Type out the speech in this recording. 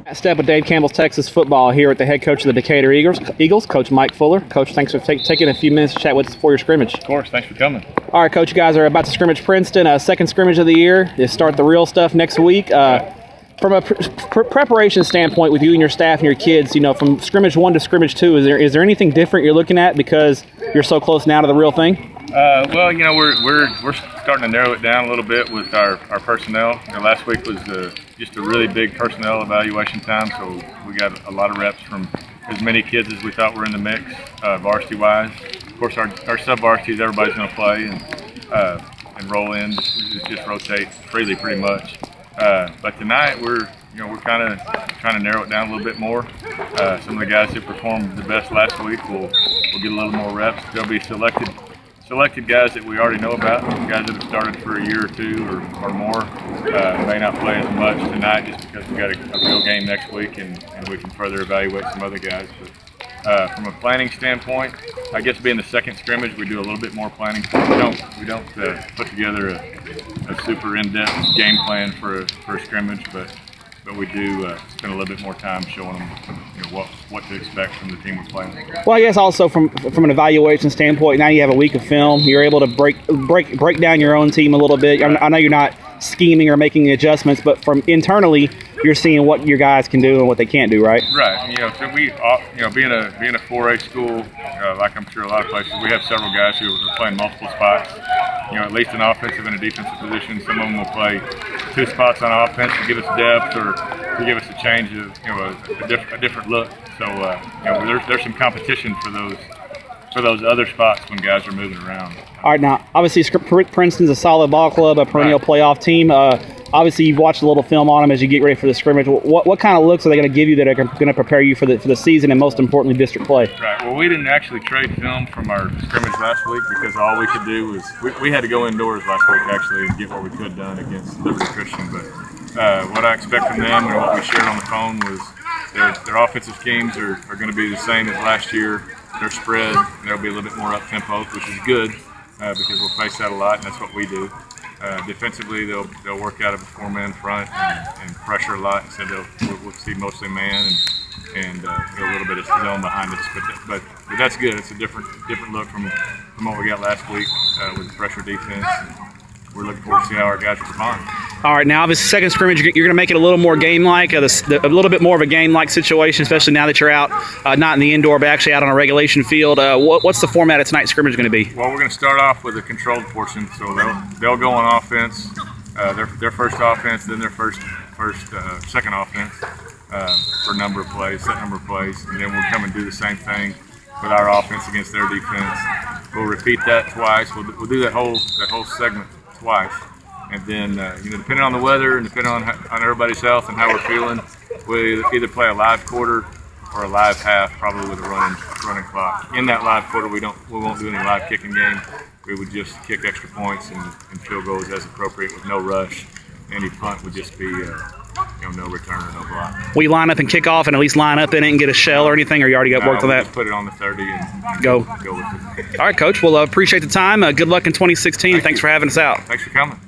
Matt Stepp with Dave Campbell's Texas Football here with the head coach of the Decatur Eagles, Coach Mike Fuller. Coach, thanks for taking a few minutes to chat with us before your scrimmage. Of course, thanks for coming. All right, Coach, you guys are about to scrimmage Princeton, second scrimmage of the year. You start the real stuff next week. From a preparation standpoint with you and your staff and your kids, you know, from scrimmage 1 to scrimmage 2, is there anything different you're looking at because you're so close now to the real thing? Well, you know, we're starting to narrow it down a little bit with our personnel. You know, last week was just a really big personnel evaluation time, so we got a lot of reps from as many kids as we thought were in the mix, varsity-wise. Of course, our sub-varsities, everybody's going to play and roll in, just rotate freely pretty much. But tonight we're kind of trying to narrow it down a little bit more. Some of the guys who performed the best last week will get a little more reps. They'll be selected guys that we already know about, guys that have started for a year or two or more. May not play as much tonight just because we got a real game next week and we can further evaluate some other guys. But from a planning standpoint, I guess being the second scrimmage, we do a little bit more planning. We don't put together a super in-depth game plan for a scrimmage, but we do spend a little bit more time showing them, you know, what to expect from the team we're playing. Well, I guess also from an evaluation standpoint, now you have a week of film. You're able to break down your own team a little bit. I know you're not scheming or making adjustments, but from internally, you're seeing what your guys can do and what they can't do, right? Right. You know, so we, being a 4A school, like I'm sure a lot of places, we have several guys who are playing multiple spots. You know, at least an offensive and a defensive position. Some of them will play 2 spots on offense to give us depth or to give us a change of, you know, a different look. So, you know, there's some competition for those other spots when guys are moving around. All right, now obviously Princeton's a solid ball club, a perennial playoff team. Obviously, you've watched a little film on them as you get ready for the scrimmage. What kind of looks are they going to give you that are going to prepare you for the season and most importantly district play? Right. Well, we didn't actually trade film from our scrimmage last week because all we could do was we had to go indoors last week actually and get what we could done against Liberty Christian. But what I expect from them and what we shared on the phone was their offensive schemes are going to be the same as last year. Their spread, there'll be a little bit more up-tempo, which is good because we'll face that a lot, and that's what we do. Defensively, they'll work out of a 4-man front and pressure a lot. So we'll see mostly man and a little bit of zone behind us. But that's good. It's a different look from what we got last week with the pressure defense. We're looking forward to see how our guys respond. All right, now obviously second scrimmage, you're going to make it a little more game-like, a little bit more of a game-like situation, especially now that you're out, not in the indoor, but actually out on a regulation field. What's the format of tonight's scrimmage going to be? Well, we're going to start off with a controlled portion, so they'll go on offense, their first offense, then their second offense for a number of plays, set number of plays, and then we'll come and do the same thing with our offense against their defense. We'll repeat that twice. We'll do that whole segment twice. And then, depending on the weather and depending on everybody's health and how we're feeling, we'll either play a live quarter or a live half, probably with a running clock. In that live quarter, we won't do any live kicking game. We would just kick extra points and field goals as appropriate with no rush. Any punt would just be no return or no block. Will you line up and kick off and at least line up in it and get a shell or anything, or you already got worked on that? Just put it on the 30 and go with it. All right, Coach. Well, appreciate the time. Good luck in 2016. Thanks for having us out. Thanks for coming.